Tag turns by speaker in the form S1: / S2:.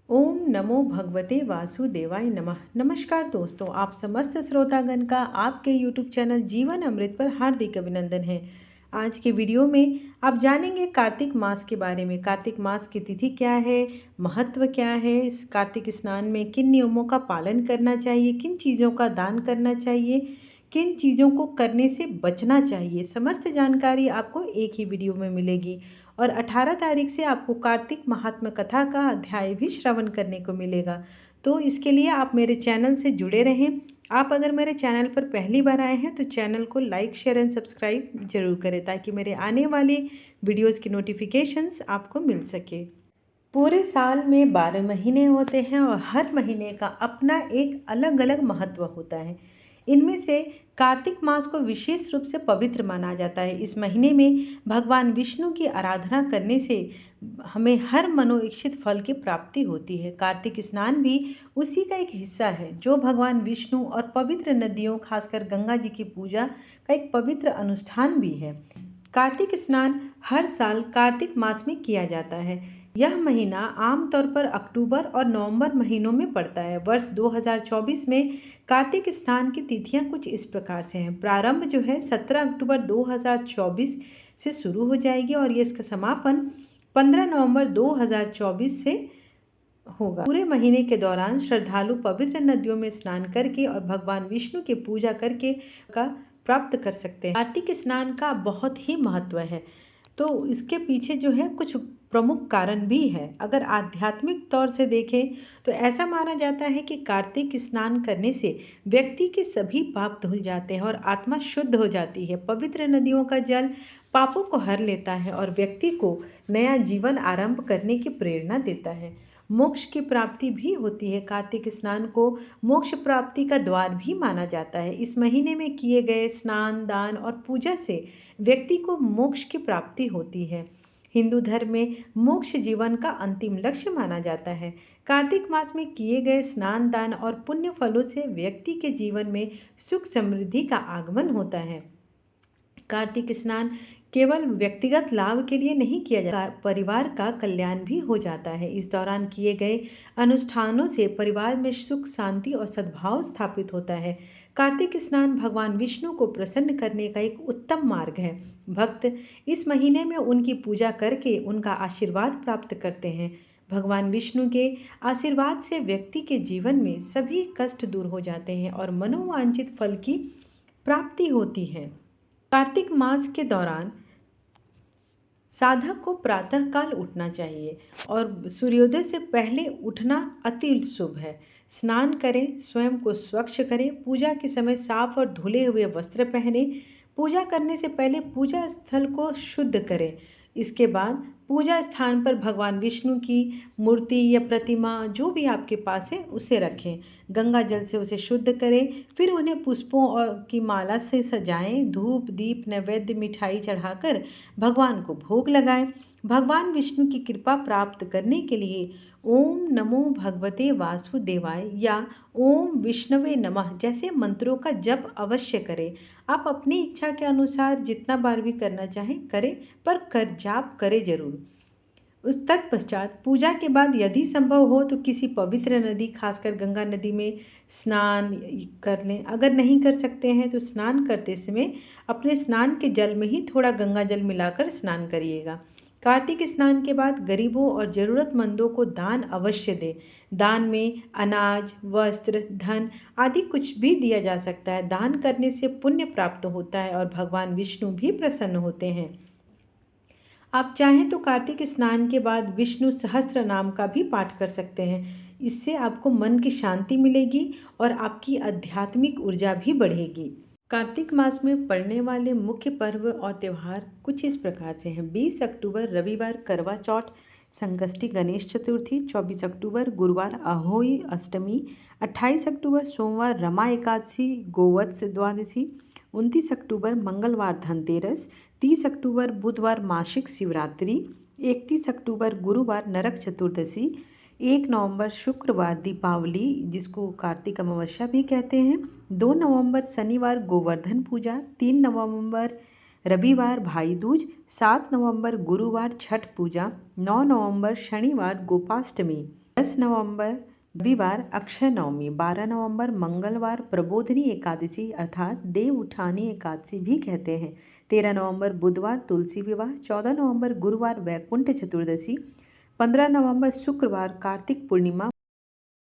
S1: ओम नमो भगवते वासुदेवाय नमः। नमस्कार दोस्तों, आप समस्त श्रोतागण का आपके YouTube चैनल जीवन अमृत पर हार्दिक अभिनंदन है। आज के वीडियो में आप जानेंगे कार्तिक मास के बारे में। कार्तिक मास की तिथि क्या है, महत्व क्या है, इस कार्तिक स्नान में किन नियमों का पालन करना चाहिए, किन चीज़ों का दान करना चाहिए, किन चीज़ों को करने से बचना चाहिए। समस्त जानकारी आपको एक ही वीडियो में मिलेगी और 18 तारीख से आपको कार्तिक महात्म कथा का अध्याय भी श्रवण करने को मिलेगा। तो इसके लिए आप मेरे चैनल से जुड़े रहें। आप अगर मेरे चैनल पर पहली बार आए हैं तो चैनल को लाइक शेयर एंड सब्सक्राइब जरूर करें ताकि मेरे आने वाली वीडियोस की नोटिफिकेशंस आपको मिल सके। पूरे साल में 12 महीने होते हैं और हर महीने का अपना एक अलग अलग महत्व होता है। इनमें से कार्तिक मास को विशेष रूप से पवित्र माना जाता है। इस महीने में भगवान विष्णु की आराधना करने से हमें हर मनोइच्छित फल की प्राप्ति होती है। कार्तिक स्नान भी उसी का एक हिस्सा है जो भगवान विष्णु और पवित्र नदियों खासकर गंगा जी की पूजा का एक पवित्र अनुष्ठान भी है। कार्तिक स्नान हर साल कार्तिक मास में किया जाता है। यह महीना आमतौर पर अक्टूबर और नवंबर महीनों में पड़ता है। वर्ष 2024 में कार्तिक स्नान की तिथियां कुछ इस प्रकार से हैं। प्रारंभ जो है 17 अक्टूबर 2024 से शुरू हो जाएगी और ये इसका समापन 15 नवंबर 2024 से होगा। पूरे महीने के दौरान श्रद्धालु पवित्र नदियों में स्नान करके और भगवान विष्णु की पूजा करके का प्राप्त कर सकते हैं। कार्तिक स्नान का बहुत ही महत्व है, तो इसके पीछे जो है कुछ प्रमुख कारण भी है। अगर आध्यात्मिक तौर से देखें तो ऐसा माना जाता है कि कार्तिक स्नान करने से व्यक्ति के सभी पाप धुल जाते हैं और आत्मा शुद्ध हो जाती है। पवित्र नदियों का जल पापों को हर लेता है और व्यक्ति को नया जीवन आरंभ करने की प्रेरणा देता है। मोक्ष की प्राप्ति भी होती है। कार्तिक स्नान को मोक्ष प्राप्ति का द्वार भी माना जाता है। इस महीने में किए गए स्नान, दान और पूजा से व्यक्ति को मोक्ष की प्राप्ति होती है। हिंदू धर्म में मोक्ष जीवन का अंतिम लक्ष्य माना जाता है। कार्तिक मास में किए गए स्नान, दान और पुण्य फलों से व्यक्ति के जीवन में सुख समृद्धि का आगमन होता है। कार्तिक स्नान केवल व्यक्तिगत लाभ के लिए नहीं किया जाता, परिवार का कल्याण भी हो जाता है। इस दौरान किए गए अनुष्ठानों से परिवार में सुख, शांति और सद्भाव स्थापित होता है। कार्तिक स्नान भगवान विष्णु को प्रसन्न करने का एक उत्तम मार्ग है। भक्त इस महीने में उनकी पूजा करके उनका आशीर्वाद प्राप्त करते हैं। भगवान विष्णु के आशीर्वाद से व्यक्ति के जीवन में सभी कष्ट दूर हो जाते हैं और मनोवांछित फल की प्राप्ति होती है। कार्तिक मास के दौरान साधक को प्रातःकाल उठना चाहिए और सूर्योदय से पहले उठना अति शुभ है। स्नान करें, स्वयं को स्वच्छ करें, पूजा के समय साफ और धुले हुए वस्त्र पहने। पूजा करने से पहले पूजा स्थल को शुद्ध करें। इसके बाद पूजा स्थान पर भगवान विष्णु की मूर्ति या प्रतिमा जो भी आपके पास है उसे रखें। गंगा जल से उसे शुद्ध करें, फिर उन्हें पुष्पों और की माला से सजाएं। धूप, दीप, नैवेद्य, मिठाई चढ़ाकर भगवान को भोग लगाएं। भगवान विष्णु की कृपा प्राप्त करने के लिए ओम नमो भगवते वासुदेवाय या ओम विष्णवे नमः जैसे मंत्रों का जप अवश्य करें। आप अपनी इच्छा के अनुसार जितना बार भी करना चाहें करें, पर कर जाप करें जरूर। उस तत्पश्चात पूजा के बाद यदि संभव हो तो किसी पवित्र नदी, खासकर गंगा नदी में स्नान कर लें। अगर नहीं कर सकते हैं तो स्नान करते समय अपने स्नान के जल में ही थोड़ा गंगा जल मिलाकर स्नान करिएगा। कार्तिक स्नान के बाद गरीबों और ज़रूरतमंदों को दान अवश्य दें। दान में अनाज, वस्त्र, धन आदि कुछ भी दिया जा सकता है। दान करने से पुण्य प्राप्त होता है और भगवान विष्णु भी प्रसन्न होते हैं। आप चाहें तो कार्तिक स्नान के बाद विष्णु सहस्त्र नाम का भी पाठ कर सकते हैं। इससे आपको मन की शांति मिलेगी और आपकी आध्यात्मिक ऊर्जा भी बढ़ेगी। कार्तिक मास में पड़ने वाले मुख्य पर्व और त्यौहार कुछ इस प्रकार से हैं। 20 अक्टूबर रविवार करवा चौथ, संकष्टी गणेश चतुर्थी। 24 अक्टूबर गुरुवार अहोई अष्टमी। 28 अक्टूबर सोमवार रमा एकादशी गोवत्स द्वादशी। 29 अक्टूबर मंगलवार धनतेरस। 30 अक्टूबर बुधवार मासिक शिवरात्रि। 31 अक्टूबर गुरुवार नरक चतुर्दशी। 1 नवंबर शुक्रवार दीपावली जिसको कार्तिक अमावस्या भी कहते हैं। 2 नवंबर शनिवार गोवर्धन पूजा। 3 नवंबर रविवार भाई दूज। 7 नवंबर गुरुवार छठ पूजा। 9 नवंबर शनिवार गोपाष्टमी। 10 नवंबर रविवार अक्षय नवमी, 12 नवंबर मंगलवार प्रबोधिनी एकादशी अर्थात देव उठानी एकादशी भी कहते हैं। 13 नवंबर बुधवार तुलसी विवाह, 14 नवंबर गुरुवार वैकुंठ चतुर्दशी, 15 नवंबर शुक्रवार कार्तिक पूर्णिमा,